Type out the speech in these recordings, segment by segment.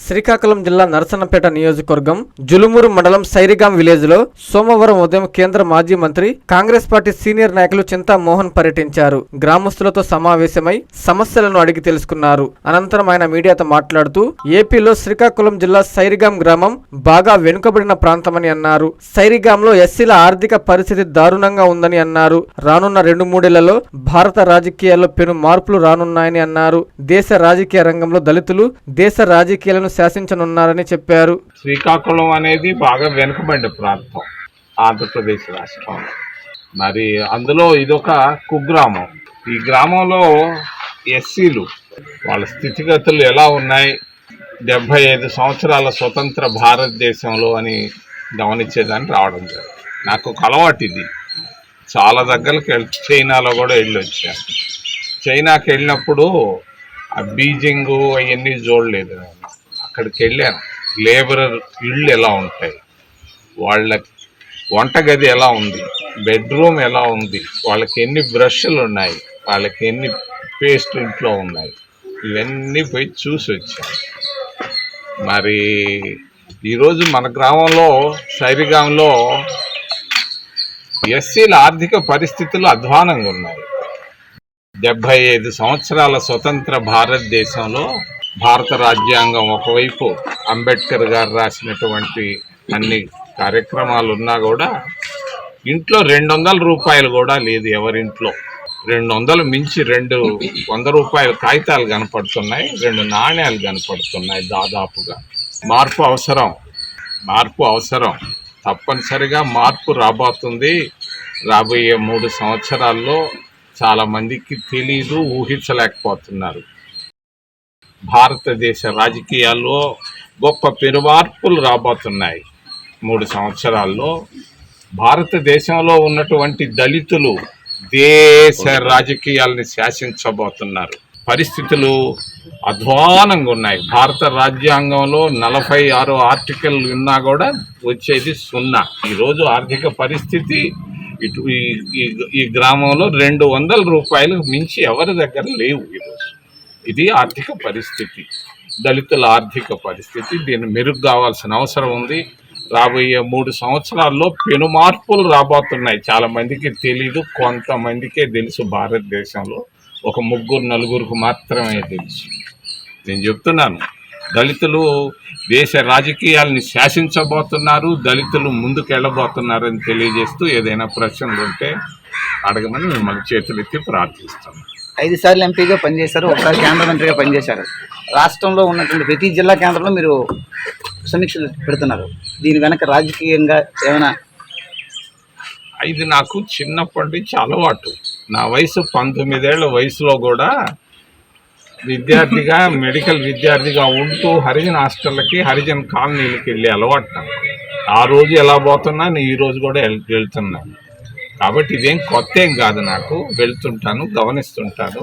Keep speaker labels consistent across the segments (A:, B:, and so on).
A: శ్రీకాకుళం జిల్లా నరసన్నపేట నియోజకవర్గం జులుమూరు మండలం సైరిగాం విలేజ్ లో సోమవారం ఉదయం కేంద్ర మాజీ మంత్రి కాంగ్రెస్ పార్టీ సీనియర్ నాయకులు చింతా మోహన్ పర్యటించారు. గ్రామస్తులతో సమావేశమై సమస్యలను అడిగి తెలుసుకున్నారు. అనంతరం ఆయన మీడియాతో మాట్లాడుతూ ఏపీలో శ్రీకాకుళం జిల్లా సైరిగాం గ్రామం బాగా వెనుకబడిన ప్రాంతమని అన్నారు. సైరిగాంలో ఎస్సీల ఆర్థిక పరిస్థితి దారుణంగా ఉందని అన్నారు. రానున్న 2-3 భారత రాజకీయాల్లో పెను మార్పులు రానున్నాయని అన్నారు. దేశ రాజకీయ రంగంలో దళితులు దేశ రాజకీయాలను శాసించనున్నారని చెప్పారు.
B: శ్రీకాకుళం అనేది బాగా వెనుకబడిన ప్రాంతం ఆంధ్రప్రదేశ్ రాష్ట్రం. మరి అందులో ఇదొక కుగ్రామం. ఈ గ్రామంలో ఎస్సీలు వాళ్ళ స్థితిగతులు ఎలా ఉన్నాయి, 75 సంవత్సరాల స్వతంత్ర భారతదేశంలో అని గమనించేదాన్ని రావడం జరిగింది. నాకు ఒక అలవాటు ఇది. చాలా దగ్గరకు చైనాలో కూడా వెళ్ళి వచ్చాను. చైనాకి వెళ్ళినప్పుడు ఆ బీజింగ్ అవన్నీ చూడలేదు. నేను అక్కడికి వెళ్ళాను. లేబరర్ ఇళ్ళు ఎలా ఉంటాయి, వాళ్ళ వంటగది ఎలా ఉంది, బెడ్రూమ్ ఎలా ఉంది, వాళ్ళకి ఎన్ని బ్రష్లు ఉన్నాయి, వాళ్ళకి ఎన్ని పేస్ట్ ఇంట్లో ఉన్నాయి, ఇవన్నీ పోయి చూసి వచ్చాను. మరి ఈరోజు మన గ్రామంలో సైరిగాంలో ఎస్సీల ఆర్థిక పరిస్థితులు అధ్వానంగా ఉన్నాయి. 75 సంవత్సరాల స్వతంత్ర భారతదేశంలో భారత రాజ్యాంగం ఒకవైపు అంబేద్కర్ గారు రాసినటువంటి అన్ని కార్యక్రమాలు ఉన్నా కూడా ఇంట్లో 200 రూపాయలు కూడా లేదు. ఎవరింట్లో 200 మించి 200 రూపాయల కాగితాలు కనపడుతున్నాయి, 2 నాణ్యాలు కనపడుతున్నాయి. దాదాపుగా మార్పు అవసరం. తప్పనిసరిగా మార్పు రాబోతుంది. రాబోయే 3 సంవత్సరాల్లో చాలా మందికి తెలీదు, ఊహించలేకపోతున్నారు. భారతదేశ రాజకీయాల్లో గొప్ప పెనుమార్పులు రాబోతున్నాయి. 3 సంవత్సరాల్లో భారతదేశంలో ఉన్నటువంటి దళితులు దేశ రాజకీయాలని శాసించబోతున్నారు. పరిస్థితులు అధ్వానంగా ఉన్నాయి. భారత రాజ్యాంగంలో 46 ఆర్టికల్ ఉన్నా కూడా వచ్చేది 0. ఈరోజు ఆర్థిక పరిస్థితి ఇటు ఈ గ్రామంలో 200 రూపాయలు మించి ఎవరి దగ్గర లేవు ఈరోజు. ఇది ఆర్థిక పరిస్థితి, దళితుల ఆర్థిక పరిస్థితి. దీన్ని మెరుగు కావాల్సిన అవసరం ఉంది. రాబోయే 3 సంవత్సరాల్లో పెను మార్పులు రాబోతున్నాయి. చాలా మందికి తెలీదు, కొంతమందికే తెలుసు. భారతదేశంలో ఒక 3-4 మాత్రమే తెలుసు. నేను చెప్తున్నాను, దళితులు దేశ రాజకీయాలని శాసించబోతున్నారు, దళితులు ముందుకు వెళ్ళబోతున్నారని తెలియజేస్తూ ఏదైనా ప్రశ్నలు ఉంటే అడగమని మిమ్మల్ని చేతులెత్తి ప్రార్థిస్తున్నాను.
C: 5 సార్లు ఎంపీగా పనిచేశారు, ఒకసారి కేంద్ర మంత్రిగా పనిచేశారు. రాష్ట్రంలో ఉన్నటువంటి ప్రతి జిల్లా కేంద్రంలో మీరు సమీక్షలు పెడుతున్నారు. దీని వెనక రాజకీయంగా ఏమైనా?
B: ఇది నాకు చిన్నప్పటి నుంచి అలవాటు. నా వయసు 19 ఏళ్ల వయసులో కూడా విద్యార్థిగా, మెడికల్ విద్యార్థిగా ఉంటూ హరిజన్ హాస్టళ్ళకి, హరిజన్ కాలనీలకి వెళ్ళే అలవాటు నాకు. ఆ రోజు ఎలా పోతున్నాను, ఈ రోజు కూడా వెళ్తున్నాను. కాబట్టి ఇదేం కొత్త ఏం కాదు. నాకు వెళ్తుంటాను, గమనిస్తుంటాను.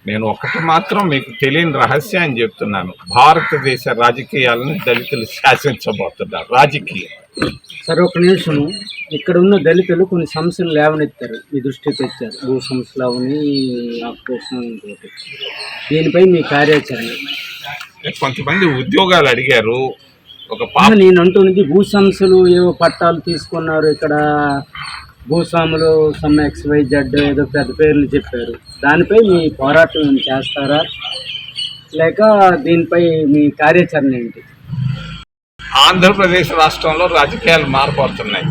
B: నేను ఒకటి మాత్రం మీకు తెలియని రహస్యాన్ని చెప్తున్నాను. భారతదేశ రాజకీయాలను దళితులు శాసించబోతున్నారు. రాజకీయం
D: సరే, ఒక నిమిషము. ఇక్కడ ఉన్న దళితులు కొన్ని సమస్యలు లేవనెత్తారు, మీ దృష్టికి తెచ్చారు. భూ సమస్యలు అవని, ఆపరేషన్, దీనిపై మీ కార్యాచరణ?
B: కొంతమంది ఉద్యోగాలు అడిగారు.
D: నేను అంటున్నది భూ సమస్యలు. ఏవో పట్టాలు తీసుకున్నారు, ఇక్కడ భూస్వాములు సమ్ XYZ ఏదో పెద్ద పేర్లు చెప్పారు. దానిపై మీ పోరాటం చేస్తారా, లేక దీనిపై మీ కార్యాచరణ ఏంటి?
B: ఆంధ్రప్రదేశ్ రాష్ట్రంలో రాజకీయాలు మారిపోతున్నాయి.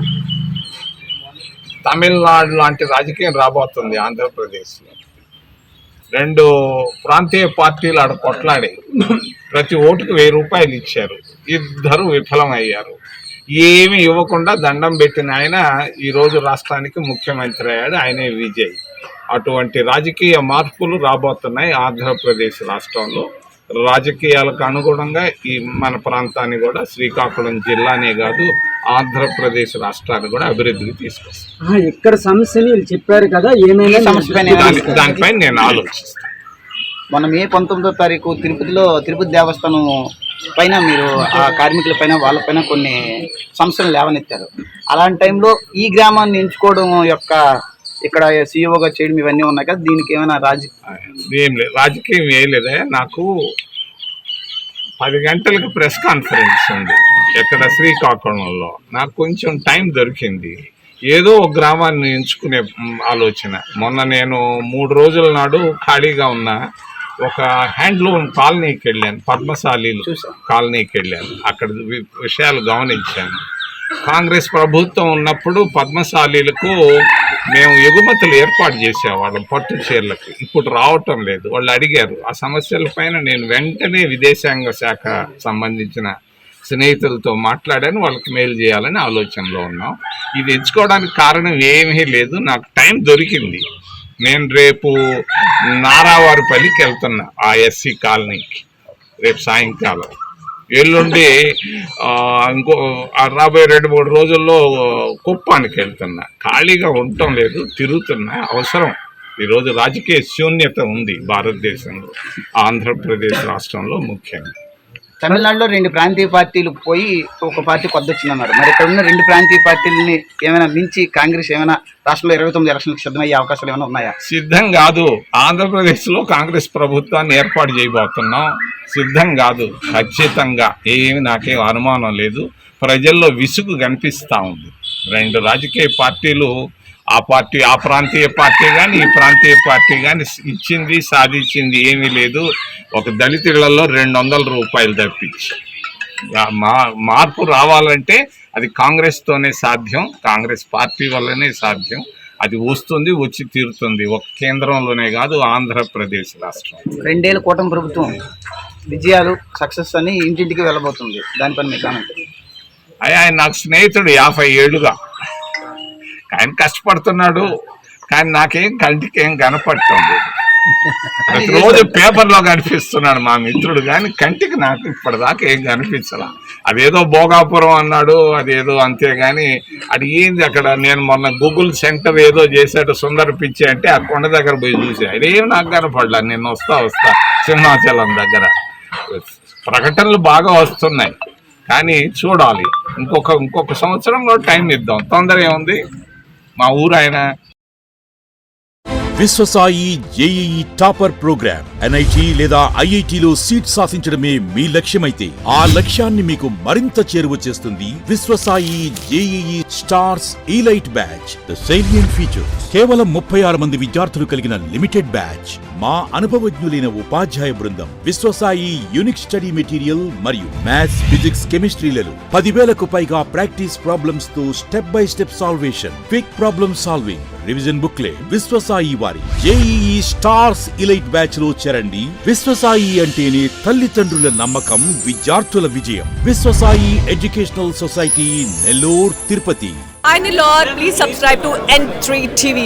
B: తమిళనాడు లాంటి రాజకీయం రాబోతుంది ఆంధ్రప్రదేశ్లో. 2 ప్రాంతీయ పార్టీలు ఆడ కొట్లాడి ప్రతి ఓటుకు 1000 రూపాయలు ఇచ్చారు. ఇద్దరు విఫలమయ్యారు. ఏమి ఇవ్వకుండా దండం పెట్టిన ఆయన ఈరోజు రాష్ట్రానికి ముఖ్యమంత్రి అయ్యాడు. ఆయనే విజయ్. అటువంటి రాజకీయ మార్పులు రాబోతున్నాయి ఆంధ్రప్రదేశ్ రాష్ట్రంలో. రాజకీయాలకు అనుగుణంగా ఈ మన ప్రాంతాన్ని కూడా, శ్రీకాకుళం జిల్లానే కాదు ఆంధ్రప్రదేశ్ రాష్ట్రాన్ని కూడా అభివృద్ధికి తీసుకొస్తాం.
D: ఇక్కడ సమస్యని చెప్పారు కదా, ఏమైనా
B: దానిపైన నేను ఆలోచిస్తాను.
C: మన మే 19వ తారీఖు తిరుపతి దేవస్థానం పైన మీరు ఆ కార్మికుల పైన, వాళ్ళపైన కొన్ని సమస్యలు లేవనెత్తారు. అలాంటి టైంలో ఈ గ్రామాన్ని ఎంచుకోవడం యొక్క ఇక్కడ సీఈఓగా చేయడం ఇవన్నీ ఉన్నాయి కదా, దీనికి ఏమైనా
B: రాజకీయం ఏం లేదా? నాకు 10 గంటలకు ప్రెస్ కాన్ఫరెన్స్ ఉంది ఇక్కడ శ్రీకాకుళంలో. నాకు కొంచెం టైం దొరికింది. ఏదో ఒక గ్రామాన్ని ఎంచుకునే ఆలోచన. మొన్న నేను 3 రోజుల నాడు ఖాళీగా ఉన్న ఒక హ్యాండ్లూమ్ కాలనీకి వెళ్ళాను, పద్మశాలీలు కాలనీకి వెళ్ళాను. అక్కడ విషయాలు గమనించాను. కాంగ్రెస్ ప్రభుత్వం ఉన్నప్పుడు పద్మశాలీలకు మేము ఎగుమతులు ఏర్పాటు చేసేవాళ్ళం పట్టు చీరలకు. ఇప్పుడు రావటం లేదు. వాళ్ళు అడిగారు. ఆ సమస్యలపైన నేను వెంటనే విదేశాంగ శాఖ సంబంధించిన స్నేహితులతో మాట్లాడాను. వాళ్ళకి మెయిల్ చేయాలని ఆలోచనలో ఉన్నాం. ఇది ఎంచుకోవడానికి కారణం ఏమీ లేదు, నాకు టైం దొరికింది. నేను రేపు నారావారిపల్లికి వెళ్తున్నా, ఆ ఎస్సీ కాలనీకి రేపు సాయంకాలం. ఎల్లుండి ఇంకో రాబోయే 2-3 రోజుల్లో కుప్పానికి వెళ్తున్నా. ఖాళీగా ఉండటం లేదు, తిరుగుతున్నా. అవసరం. ఈరోజు రాజకీయ శూన్యత ఉంది భారతదేశంలో, ఆంధ్రప్రదేశ్ రాష్ట్రంలో ముఖ్యంగా.
C: తమిళనాడులో 2 ప్రాంతీయ పార్టీలు పోయి ఒక పార్టీ కొద్దొచ్చిందన్నారు. మరి ఇక్కడ ఉన్న 2 ప్రాంతీయ పార్టీలని ఏమైనా మించి కాంగ్రెస్ ఏమైనా రాష్ట్రంలో 29 ఎలక్షన్లకు సిద్ధమయ్యే అవకాశాలు ఏమైనా ఉన్నాయా?
B: సిద్ధం కాదు. ఆంధ్రప్రదేశ్లో కాంగ్రెస్ ప్రభుత్వాన్ని ఏర్పాటు చేయబోతున్నాం. సిద్ధం కాదు ఖచ్చితంగా. నాకేం అనుమానం లేదు. ప్రజల్లో విసుగు కనిపిస్తూ ఉంది. 2 రాజకీయ పార్టీలు, ఆ ప్రాంతీయ పార్టీ కానీ ఈ ప్రాంతీయ పార్టీ కానీ ఇచ్చింది సాధించింది ఏమీ లేదు. ఒక దళిత ఇళ్లలో 200 రూపాయలు తప్పించి. మార్పు రావాలంటే అది కాంగ్రెస్తోనే సాధ్యం, కాంగ్రెస్ పార్టీ వల్లనే సాధ్యం. అది వస్తుంది, వచ్చి తీరుతుంది. ఒక కేంద్రంలోనే కాదు, ఆంధ్రప్రదేశ్ రాష్ట్రం.
C: 2 ఏళ్ల కూటమి ప్రభుత్వం విజయాలు సక్సెస్ అని ఇంటింటికి వెళ్ళబోతుంది. దానిపైన మీ కామెంట్?
B: ఆయన నాకు స్నేహితుడు 50 ఏళ్ళుగా. ఆయన కష్టపడుతున్నాడు, కానీ నాకేం కంటికి ఏం కనపడటం లేదు. ప్రతిరోజు పేపర్లో కనిపిస్తున్నాడు మా మిత్రుడు, కానీ కంటికి నాకు ఇప్పటిదాకా ఏం కనిపించాల. అదేదో భోగాపురం అన్నాడు, అదేదో అంతేగాని అది ఏంది అక్కడ. నేను మొన్న గూగుల్ సెంటర్ ఏదో చేశాడు సుందర పిచ్చి అంటే ఆ కొండ దగ్గర పోయి చూసి అదేం నాకు కనపడలా. నేను వస్తా సింహాచలం దగ్గర ప్రకటనలు బాగా వస్తున్నాయి, కానీ చూడాలి. ఇంకొక సంవత్సరంలో టైం ఇద్దాం, తొందర ఏముంది. మా ఊరు ఆయన
E: Vishwasai JEE topper program NIT లేదా ఐఐటిలో సీట్ సాధించడమే మీ లక్ష్యమైతే ఆ లక్ష్యాన్ని మీకు మరింత చేరువ చేస్తుంది Viswasai JEE stars elite batch. The salient features: కేవలం 36 మంది విద్యార్థులు కలిగిన లిమిటెడ్ బ్యాచ్, మా అనుభవజ్ఞులైన ఉపాధ్యాయ బృందం, విశ్వసాయి యూనిక్ స్టడీ మెటీరియల్ మరియు మ్యాథ్స్, ఫిజిక్స్, కెమిస్ట్రీలలో 10,000కు పైగా ప్రాక్టీస్ ప్రాబ్లమ్స్ తో step by step salvation, quick problem solving, revision booklet. Viswasai వారి జేఈఈ స్టార్స్ ఇలైట్ బ్యాచ్ లో చేరండి. విశ్వసాయి అంటేనే తల్లిదండ్రుల నమ్మకం, విద్యార్థుల విజయం. Viswasai educational society, Nellore, Tirupati.
F: Hi Nellore, please subscribe to N3 TV.